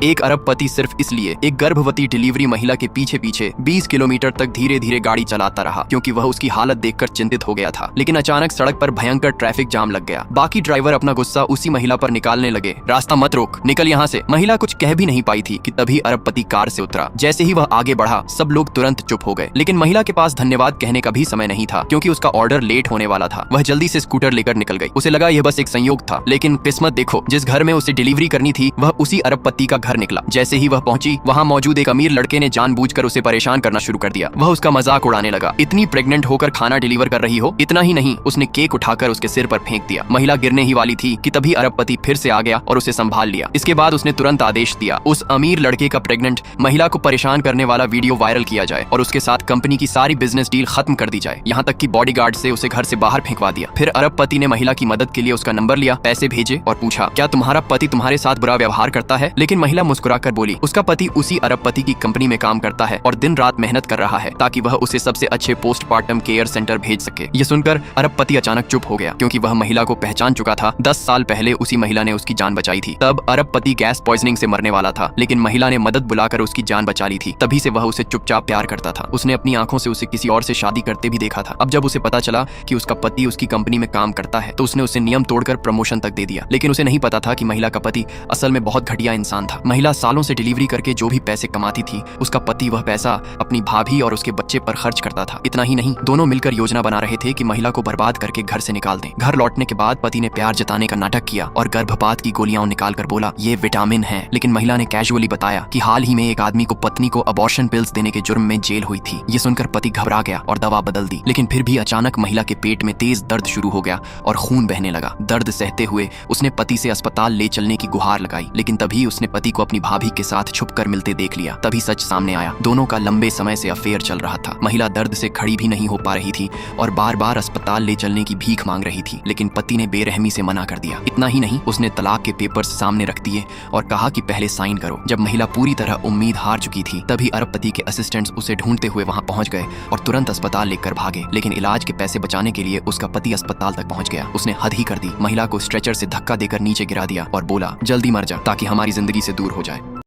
एक अरबपति सिर्फ इसलिए एक गर्भवती डिलीवरी महिला के पीछे पीछे 20 किलोमीटर तक धीरे धीरे गाड़ी चलाता रहा क्योंकि वह उसकी हालत देखकर चिंतित हो गया था। लेकिन अचानक सड़क पर भयंकर ट्रैफिक जाम लग गया। बाकी ड्राइवर अपना गुस्सा उसी महिला पर निकालने लगे। रास्ता मत रोक, निकल यहाँ से। महिला कुछ कह भी नहीं पाई थी कि तभी अरबपति कार से उतरा। जैसे ही वह आगे बढ़ा सब लोग तुरंत चुप हो गए। लेकिन महिला के पास धन्यवाद कहने का भी समय नहीं था क्योंकि उसका ऑर्डर लेट होने वाला था। वह जल्दी से स्कूटर लेकर निकल गई। उसे लगा यह बस एक संयोग था, लेकिन किस्मत देखो, जिस घर में उसे डिलीवरी करनी थी वह उसी अरबपति का घर निकला। जैसे ही वह पहुंची वहां मौजूद एक अमीर लड़के ने जानबूझकर उसे परेशान करना शुरू कर दिया। वह उसका मजाक उड़ाने लगा। इतनी प्रेग्नेंट होकर खाना डिलीवर कर रही हो? इतना ही नहीं, उसने केक उठाकर उसके सिर पर फेंक दिया। महिला गिरने ही वाली थी कि तभी अरबपति फिर से आ गया और उसे संभाल लिया। इसके बाद उसने तुरंत आदेश दिया उस अमीर लड़के का प्रेग्नेंट महिला को परेशान करने वाला वीडियो वायरल किया जाए और उसके साथ कंपनी की सारी बिजनेस डील खत्म कर दी जाए। यहाँ तक कि बॉडीगार्ड से उसे घर से बाहर फेंकवा दिया। फिर अरबपति ने महिला की मदद के लिए उसका नंबर लिया, पैसे भेजे और पूछा क्या तुम्हारा पति तुम्हारे साथ बुरा व्यवहार करता है? लेकिन महिला मुस्कुराकर बोली उसका पति उसी अरबपति की कंपनी में काम करता है और दिन रात मेहनत कर रहा है ताकि वह उसे सबसे अच्छे पोस्टमार्टम केयर सेंटर भेज सके। यह सुनकर अरबपति अचानक चुप हो गया क्योंकि वह महिला को पहचान चुका था। 10 साल पहले उसी महिला ने उसकी जान बचाई थी। तब अरबपति गैस पॉइजनिंग से मरने वाला था, लेकिन महिला ने मदद बुलाकर उसकी जान बचा ली थी। तभी से वह उसे चुपचाप प्यार करता था। उसने अपनी आंखों से उसे किसी और से शादी करते भी देखा था। अब जब उसे पता चला कि उसका पति उसकी कंपनी में काम करता है तो उसने उसे नियम तोड़कर प्रमोशन तक दे दिया। लेकिन उसे नहीं पता था कि महिला का पति असल में बहुत घटिया इंसान था। महिला सालों से डिलीवरी करके जो भी पैसे कमाती थी उसका पति वह पैसा अपनी भाभी और उसके बच्चे पर खर्च करता था। इतना ही नहीं, दोनों मिलकर योजना बना रहे थे कि महिला को बर्बाद करके घर से निकाल दें। घर लौटने के बाद पति ने प्यार जताने का नाटक किया और गर्भपात की गोलियां निकालकर बोला ये विटामिन है। लेकिन महिला ने कैजुअली बताया कि हाल ही में एक आदमी को पत्नी को अबॉर्शन पिल्स देने के जुर्म में जेल हुई थी। ये सुनकर पति घबरा गया और दवा बदल दी। लेकिन फिर भी अचानक महिला के पेट में तेज दर्द शुरू हो गया और खून बहने लगा। दर्द सहते हुए उसने पति से अस्पताल ले चलने की गुहार लगाई। लेकिन तभी उसने पति को अपनी भाभी के साथ छुपकर मिलते देख लिया। तभी सच सामने आया, दोनों का लंबे समय से अफेयर चल रहा था। महिला दर्द से खड़ी भी नहीं हो पा रही थी और बार बार अस्पताल ले चलने की भीख मांग रही थी। लेकिन पति ने बेरहमी से मना कर दिया। इतना ही नहीं, उसने तलाक के पेपर्स सामने रख दिए और कहा कि पहले साइन करो। जब महिला पूरी तरह उम्मीद हार चुकी थी तभी अरबपति के असिस्टेंट्स उसे ढूंढते हुए वहां पहुंच गए और तुरंत अस्पताल लेकर भागे। लेकिन इलाज के पैसे बचाने के लिए उसका पति अस्पताल तक पहुंच गया। उसने हद ही कर दी। महिला को स्ट्रेचर से धक्का देकर नीचे गिरा दिया और बोला जल्दी मर जा ताकि हमारी जिंदगी से दूर हो जाए।